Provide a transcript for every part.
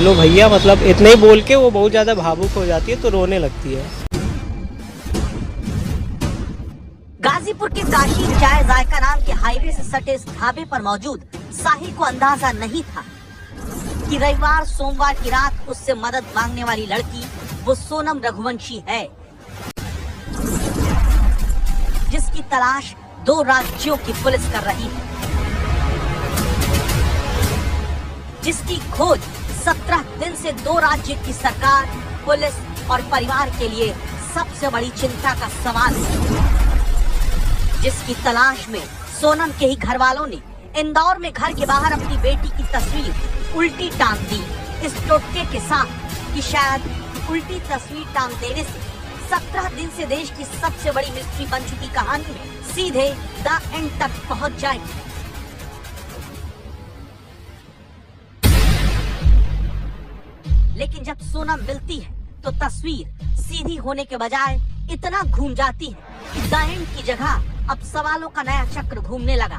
लो भैया, मतलब इतने ही बोल के वो बहुत ज़्यादा भावुक हो जाती है तो रोने लगती है। गाजीपुर के काशी चाय जायका नाम के हाईवे से सटे इस ढाबे पर मौजूद साहिल को अंदाजा नहीं था कि रविवार सोमवार की रात उससे मदद मांगने वाली लड़की वो सोनम रघुवंशी है, जिसकी तलाश 2 राज्यों की पुलिस कर रही है, जिसकी खोज 17 दिन से 2 राज्य की सरकार, पुलिस और परिवार के लिए सबसे बड़ी चिंता का सवाल है, जिसकी तलाश में सोनम के ही घर वालों ने इंदौर में घर के बाहर अपनी बेटी की तस्वीर उल्टी टांग दी, इस टोटके के साथ कि शायद उल्टी तस्वीर टांग देने से 17 दिन से देश की सबसे बड़ी मिस्ट्री बन चुकी कहानी में सीधे द एंड तक पहुंच जाएगी। लेकिन जब सोनम मिलती है तो तस्वीर सीधी होने के बजाय इतना घूम जाती है कि द एंड की जगह अब सवालों का नया चक्र घूमने लगा।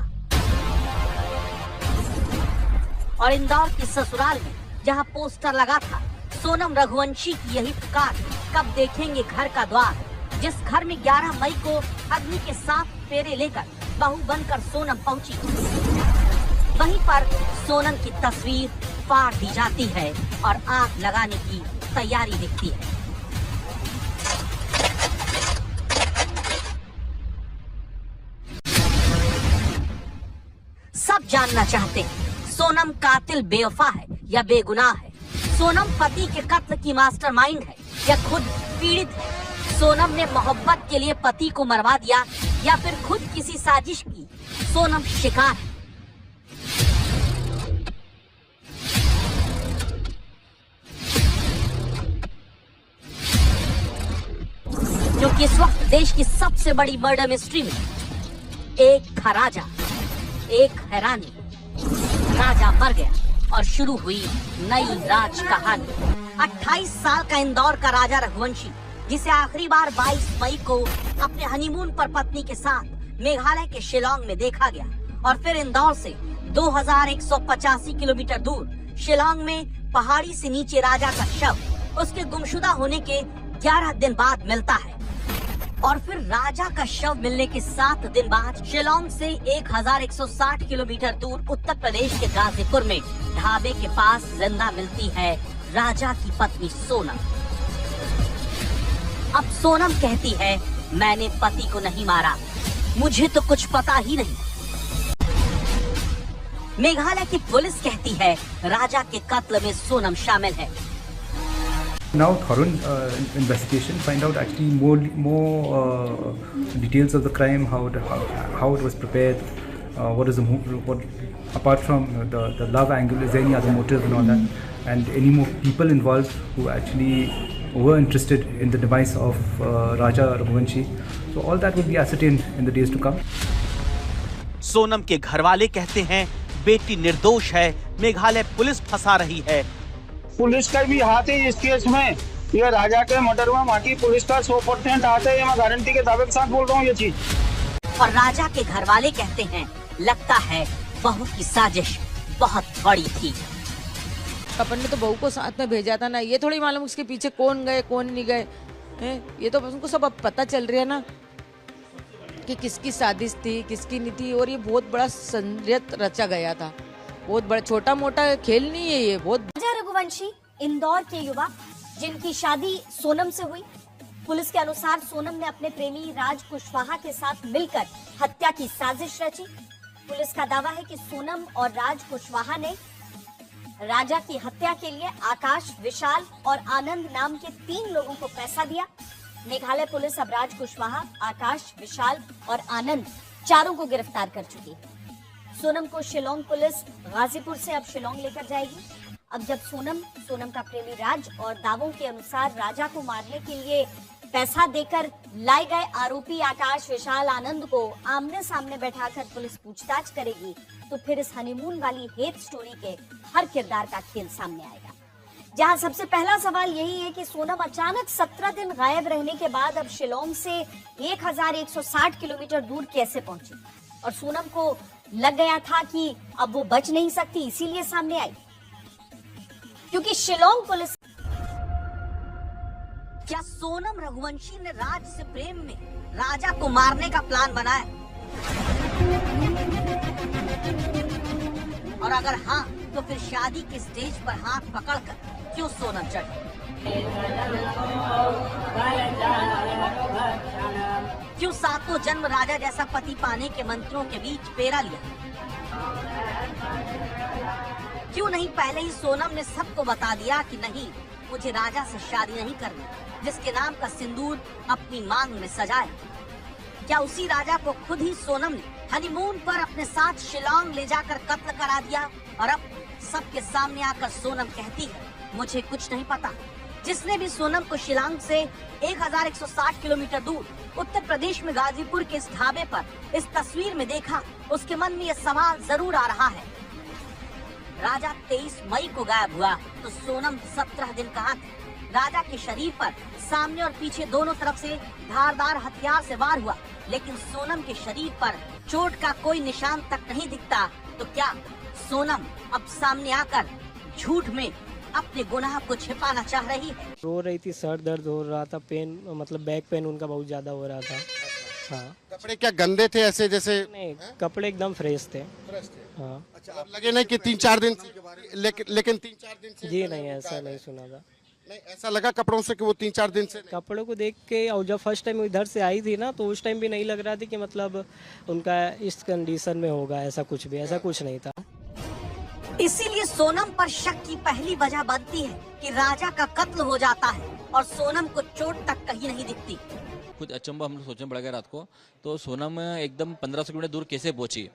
और इंदौर की ससुराल में जहां पोस्टर लगा था सोनम रघुवंशी की यही पुकार, कब देखेंगे घर का द्वार, जिस घर में 11 मई को अग्नि के 7 फेरे लेकर बहू बनकर सोनम पहुंची, वहीं पर सोनम की तस्वीर फाड़ दी जाती है और आग लगाने की तैयारी दिखती है। सब जानना चाहते हैं सोनम कातिल बेवफा है या बेगुनाह है, सोनम पति के कत्ल की मास्टरमाइंड है या खुद पीड़ित है, सोनम ने मोहब्बत के लिए पति को मरवा दिया या फिर खुद किसी साजिश की सोनम शिकार है। क्योंकि इस वक्त देश की सबसे बड़ी मर्डर मिस्ट्री में एक था राजा, एक हैरानी, राजा मर गया और शुरू हुई नई राज कहानी। 28 साल का इंदौर का राजा रघुवंशी, जिसे आखिरी बार 22 मई को अपने हनीमून पर पत्नी के साथ मेघालय के शिलांग में देखा गया और फिर इंदौर से 2185 किलोमीटर दूर शिलांग में पहाड़ी से नीचे राजा का शव उसके गुमशुदा होने के 11 दिन बाद मिलता है और फिर राजा का शव मिलने के 7 दिन बाद शिलांग से 1160 किलोमीटर दूर उत्तर प्रदेश के गाजीपुर में ढाबे के पास जिंदा मिलती है राजा की पत्नी सोनम। अब सोनम कहती है, मैंने पति को नहीं मारा, मुझे तो कुछ पता ही नहीं। मेघालय की पुलिस कहती है राजा के कत्ल में सोनम शामिल है। Now thorough investigation find out actually more details of the crime, how it was prepared, what is what apart from the love angle, is there any other motive and all that, and any more people involved who actually were interested in the demise of Raja Raghuvanshi. So all that will be ascertained in the days to come. Sonam के घरवाले कहते हैं बेटी निर्दोष है, Meghalaya police फंसा रही है। पुलिस का भी हाथ है इस केस में, ये राजा के मर्डर में वहाँ की पुलिस का 100% हाथ है, ये मैं गारंटी के दावे के साथ बोल रहा हूँ ये चीज। और राजा के घरवाले कहते हैं लगता है बहू की साजिश बहुत बड़ी थी। अपन ने तो बहू को साथ में भेजा था ना, ये थोड़ी मालूम उसके पीछे कौन गए कौन नहीं गए, ये तो उनको सब अब पता चल रहा है ना कि किसकी साजिश थी किसकी नहीं थी। और ये बहुत बड़ा षड्यंत्र रचा गया था, बहुत बड़ा, छोटा मोटा खेल नहीं है ये। बहुत राजा रघुवंशी इंदौर के युवा जिनकी शादी सोनम से हुई, पुलिस के अनुसार सोनम ने अपने प्रेमी राज कुशवाहा के साथ मिलकर हत्या की साजिश रची। पुलिस का दावा है कि सोनम और राज कुशवाहा ने राजा की हत्या के लिए आकाश, विशाल और आनंद नाम के 3 लोगों को पैसा दिया। मेघालय पुलिस अब राज कुशवाहा, आकाश, विशाल और आनंद चारों को गिरफ्तार कर चुकी है। सोनम को शिलांग पुलिस गाजीपुर से अब शिलांग लेकर जाएगी। अब जब सोनम का प्रेमी राज और दावों के अनुसार राजा को मारने के लिए पैसा देकर लाए गए आरोपी आकाश, विशाल, आनंद को आमने सामने बैठाकर पुलिस पूछताछ करेगी, तो फिर इस हनीमून वाली हेट स्टोरी के हर किरदार का खेल सामने आएगा। जहां सबसे पहला सवाल यही है कि सोनम अचानक 17 दिन गायब रहने के बाद अब शिलांग से 1160 किलोमीटर दूर कैसे पहुंची, और सोनम को लग गया था कि अब वो बच नहीं सकती, इसीलिए सामने आई। क्योंकि शिलोंग पुलिस क्या सोनम रघुवंशी ने राज से प्रेम में राजा को मारने का प्लान बनाया? और अगर हाँ, तो फिर शादी के स्टेज पर हाथ पकड़कर क्यों सोनम चढ़ी? क्यों सातों जन्म राजा जैसा पति पाने के मंत्रों के बीच फेरा लिया? क्यों नहीं पहले ही सोनम ने सबको बता दिया कि नहीं, मुझे राजा से शादी नहीं करनी, जिसके नाम का सिंदूर अपनी मांग में सजाए? क्या उसी राजा को खुद ही सोनम ने हनीमून पर अपने साथ शिलोंग ले जाकर कत्ल करा दिया? और अब सबके सामने आकर सोनम कहती है, मुझे कुछ नहीं पता। जिसने भी सोनम को शिलोंग से 1160 किलोमीटर दूर उत्तर प्रदेश में गाजीपुर के इस ढाबे पर इस तस्वीर में देखा, उसके मन में यह सवाल जरूर आ रहा है, राजा 23 मई को गायब हुआ तो सोनम 17 दिन कहाँ थी? राजा के शरीर पर सामने और पीछे दोनों तरफ से धारदार हथियार से वार हुआ, लेकिन सोनम के शरीर पर चोट का कोई निशान तक नहीं दिखता। तो क्या सोनम अब सामने आकर झूठ में अपने गुनाह को छिपाना चाह रही है? रो रही थी, सर दर्द हो रहा था, पेन मतलब बैक पेन उनका बहुत ज्यादा हो रहा था। हाँ। कपड़े क्या गंदे थे ऐसे जैसे? नहीं, कपड़े एकदम फ्रेश थे। हाँ। अच्छा, अब लगे नहीं कि 3-4 दिन से, लेकिन 3-4 दिन से? जी नहीं, ऐसा नहीं सुना था। नहीं, ऐसा लगा कपड़ों से कि वो 3-4 दिन से? कपड़ों को देख के, और जब फर्स्ट टाइम इधर से आई थी ना, तो उस टाइम भी नहीं लग रहा था कि मतलब उनका इस कंडीशन में होगा, ऐसा कुछ भी, ऐसा कुछ नहीं था। इसीलिए सोनम पर शक की पहली वजह बनती है कि राजा का कत्ल हो जाता है और सोनम को चोट तक कहीं नहीं दिखती। कुछ अचंभा हम लोग सोचने पड़ गया रात को, तो सोनम एकदम 1500 किलोमीटर दूर कैसे पहुंची?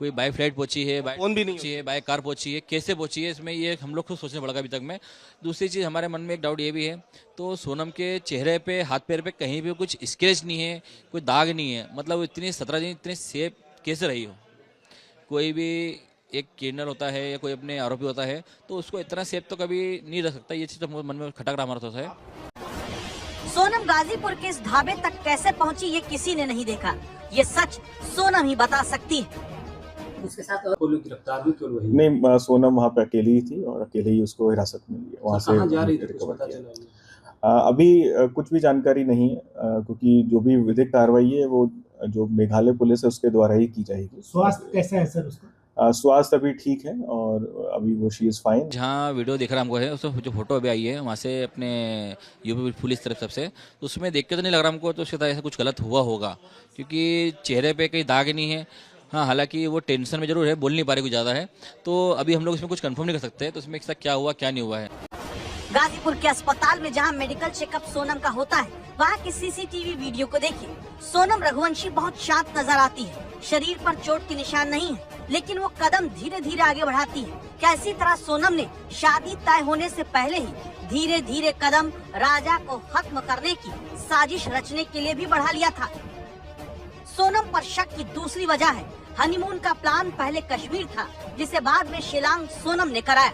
कोई बाय फ्लाइट पहुंची है, बाय फोन भी नहीं पहुंची है, बाय कार पहुंची है, कैसे पहुंची है, इसमें ये हम लोग को सोचने पड़ेगा अभी तक में। दूसरी चीज़ हमारे मन में एक डाउट ये भी है, तो सोनम के चेहरे पे, हाथ पैर पे कहीं भी कुछ स्क्रैच नहीं है, कोई दाग नहीं है, मतलब इतनी 17 दिन इतनी सेफ कैसे रही हो? कोई भी एक क्रिमिनल होता है या कोई अपने आरोपी होता है तो उसको इतना सेफ तो कभी नहीं रख सकता, ये चीज़ तो मन में खटक रहा हमारा होता है। सोनम गाजीपुर के इस ढाबे तक कैसे पहुंची ये किसी ने नहीं देखा, ये सच सोनम ही बता सकती है। उसके साथ गिरफ्तार भी क्यों हुई? नहीं, सोनम वहाँ पे अकेली ही थी और अकेले ही उसको हिरासत में लिया। वहाँ से जा रही थी, पता चला? अभी कुछ भी जानकारी नहीं है, क्योंकि जो भी विधिक कार्रवाई है वो जो मेघालय पुलिस है उसके द्वारा ही की जाएगी। स्वास्थ्य कैसा है सर उसका? स्वास्थ्य अभी ठीक है और अभी वो शी इज फाइन। जहाँ वीडियो दिख रहा हमको है, उसमें जो फोटो अभी आई है वहाँ से अपने यूपी पुलिस तरफ से, तो उसमें देख के तो नहीं लग रहा हमको तो शायद ऐसा कुछ गलत हुआ होगा, क्योंकि चेहरे पे कहीं दाग नहीं है। हाँ, हालांकि वो टेंशन में जरूर है, बोल नहीं पा रही कुछ ज़्यादा है, तो अभी हम लोग इसमें कुछ कंफर्म नहीं कर सकते, तो इसमें क्या हुआ क्या नहीं हुआ है। गाजीपुर के अस्पताल में जहां मेडिकल चेकअप सोनम का होता है, वहां की सीसीटीवी वीडियो को देखिए। सोनम रघुवंशी बहुत शांत नजर आती है, शरीर पर चोट के निशान नहीं है, लेकिन वो कदम धीरे धीरे आगे बढ़ाती है। क्या इसी तरह सोनम ने शादी तय होने से पहले ही धीरे धीरे कदम राजा को खत्म करने की साजिश रचने के लिए भी बढ़ा लिया था? सोनम पर शक की दूसरी वजह है, हनीमून का प्लान पहले कश्मीर था, जिसे बाद में शिलांग सोनम ने कराया।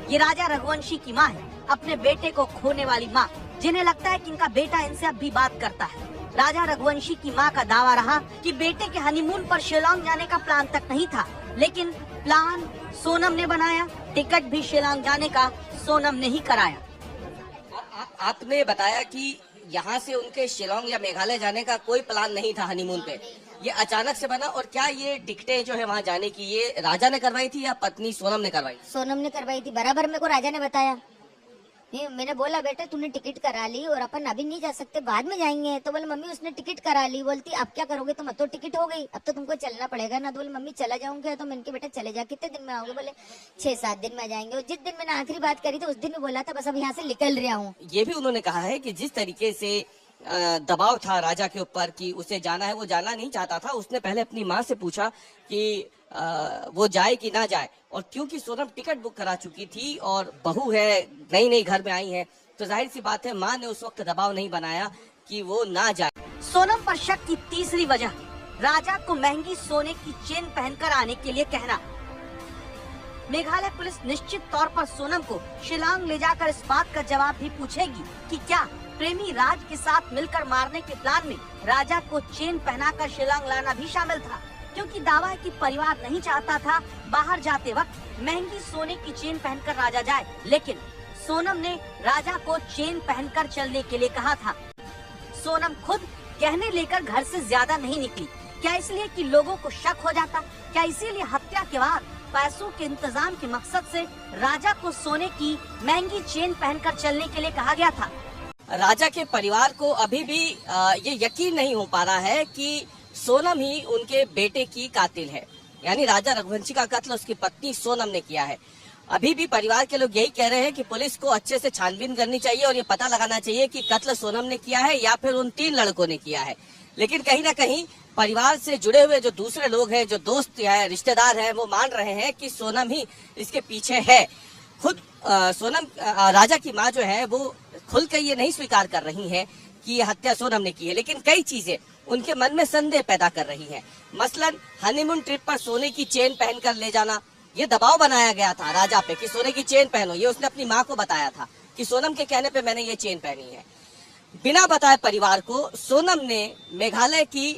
ये राजा रघुवंशी की माँ है, अपने बेटे को खोने वाली माँ, जिन्हें लगता है कि इनका बेटा इनसे अब भी बात करता है। राजा रघुवंशी की माँ का दावा रहा कि बेटे के हनीमून पर शिलांग जाने का प्लान तक नहीं था, लेकिन प्लान सोनम ने बनाया, टिकट भी शिलांग जाने का सोनम ने ही कराया। आपने बताया कि यहाँ से उनके शिलांग या मेघालय जाने का कोई प्लान नहीं था हनीमून पे, ये अचानक से बना। और क्या ये टिकटें जो है वहाँ जाने की ये राजा ने करवाई थी या पत्नी सोनम ने करवाई? सोनम ने करवाई थी, बराबर मेरे को राजा ने बताया। मैंने बोला बेटा तूने टिकट करा ली और अपन अभी नहीं जा सकते, बाद में जाएंगे। तो बोले मम्मी उसने टिकट करा ली। बोलती अब क्या करोगे तुम, तो टिकट हो गई, अब तो तुमको चलना पड़ेगा ना। तो बोले मम्मी चला जाऊंगा। तो मैंने बेटा चले जा, कितने दिन में आओगे? बोले 6-7 दिन में आ जाएंगे। और जिस दिन मैंने आखिरी बात करी थी उस दिन भी बोला था बस अब यहाँ से निकल रहा हूँ। ये भी उन्होंने कहा है कि जिस तरीके से दबाव था राजा के ऊपर कि उसे जाना है, वो जाना नहीं चाहता था। उसने पहले अपनी माँ से पूछा कि वो जाए कि ना जाए, और क्योंकि सोनम टिकट बुक करा चुकी थी और बहू है, नई नई घर में आई है, तो जाहिर सी बात है माँ ने उस वक्त दबाव नहीं बनाया कि वो ना जाए। सोनम पर शक की तीसरी वजह, राजा को महंगी सोने की चेन पहनकर आने के लिए कहना। मेघालय पुलिस निश्चित तौर पर सोनम को शिलांग ले जाकर इस बात का जवाब भी पूछेगी कि क्या प्रेमी राज के साथ मिलकर मारने के प्लान में राजा को चेन पहनाकर शिलांग लाना भी शामिल था। क्योंकि दावा है कि परिवार नहीं चाहता था बाहर जाते वक्त महंगी सोने की चेन पहनकर राजा जाए, लेकिन सोनम ने राजा को चेन पहनकर चलने के लिए कहा था। सोनम खुद गहने लेकर घर से ज्यादा नहीं निकली। क्या इसलिए कि लोगों को शक हो जाता? क्या इसीलिए हत्या के बाद पैसों के इंतजाम के मकसद से राजा को सोने की महंगी चेन पहनकर चलने के लिए कहा गया था? राजा के परिवार को अभी भी ये यकीन नहीं हो पा रहा है कि सोनम ही उनके बेटे की कातिल है, यानी राजा रघुवंशी का कत्ल उसकी पत्नी सोनम ने किया है। अभी भी परिवार के लोग यही कह रहे हैं कि पुलिस को अच्छे से छानबीन करनी चाहिए और ये पता लगाना चाहिए कि कत्ल सोनम ने किया है या फिर उन 3 लड़कों ने किया है। लेकिन कहीं ना कहीं परिवार से जुड़े हुए जो दूसरे लोग हैं, जो दोस्त है, रिश्तेदार हैं, वो मान रहे हैं कि सोनम ही इसके पीछे है। खुद सोनम राजा की माँ जो है वो खुल कर ये नहीं स्वीकार कर रही है कि ये हत्या सोनम ने की है, लेकिन कई चीजें उनके मन में संदेह पैदा कर रही हैं। मसलन हनीमून ट्रिप पर सोने की चेन पहनकर ले जाना, ये दबाव बनाया गया था राजा पे कि सोने की चेन पहनो। ये उसने अपनी माँ को बताया था कि सोनम के कहने पे मैंने ये चेन पहनी है। बिना बताए परिवार को सोनम ने मेघालय की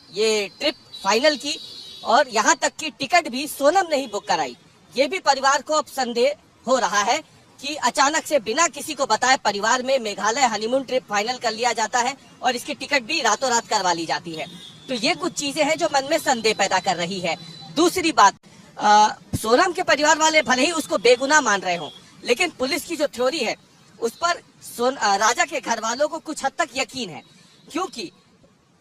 ये ट्रिप फाइनल की और यहाँ तक की टिकट भी सोनम ने ही बुक कराई। ये भी परिवार को अब संदेह हो रहा है कि अचानक से बिना किसी को बताए परिवार में मेघालय हनीमून ट्रिप फाइनल कर लिया जाता है और इसकी टिकट भी रातों रात करवा ली जाती है। तो ये कुछ चीजें हैं जो मन में संदेह पैदा कर रही है। दूसरी बात, सोनम के परिवार वाले भले ही उसको बेगुनाह मान रहे हों, लेकिन पुलिस की जो थ्योरी है उस पर राजा के घर वालों को कुछ हद तक यकीन है, क्योंकि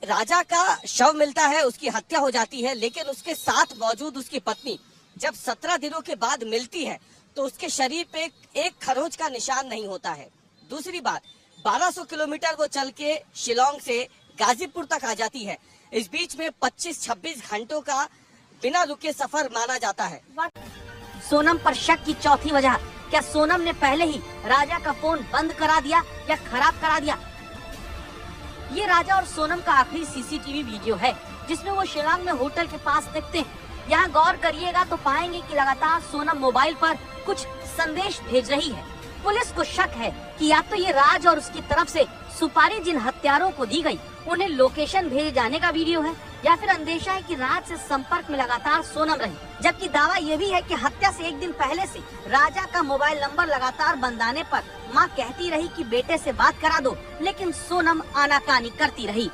राजा का शव मिलता है, उसकी हत्या हो जाती है, लेकिन उसके साथ मौजूद उसकी पत्नी जब 17 दिनों के बाद मिलती है तो उसके शरीर पे एक खरोंच का निशान नहीं होता है। दूसरी बात, 1200 किलोमीटर वो चल के शिलोंग से गाजीपुर तक आ जाती है। इस बीच में 25-26 घंटों का बिना रुके सफर माना जाता है। सोनम पर शक की चौथी वजह, क्या सोनम ने पहले ही राजा का फोन बंद करा दिया या खराब करा दिया? ये राजा और सोनम का आखिरी सीसीटीवी वीडियो है जिसमें वो शिलांग में होटल के पास दिखते हैं। यहाँ गौर करिएगा तो पाएंगे कि लगातार सोनम मोबाइल पर कुछ संदेश भेज रही है। पुलिस को शक है कि या तो ये राज और उसकी तरफ से सुपारी जिन हत्यारों को दी गई उन्हें लोकेशन भेजे जाने का वीडियो है, या फिर अंदेशा है कि राज से संपर्क में लगातार सोनम रही। जबकि दावा ये भी है कि हत्या से एक दिन पहले से राजा का मोबाइल नंबर लगातार बंद आने पर मां कहती रही कि बेटे से बात करा दो, लेकिन सोनम आनाकानी करती रही।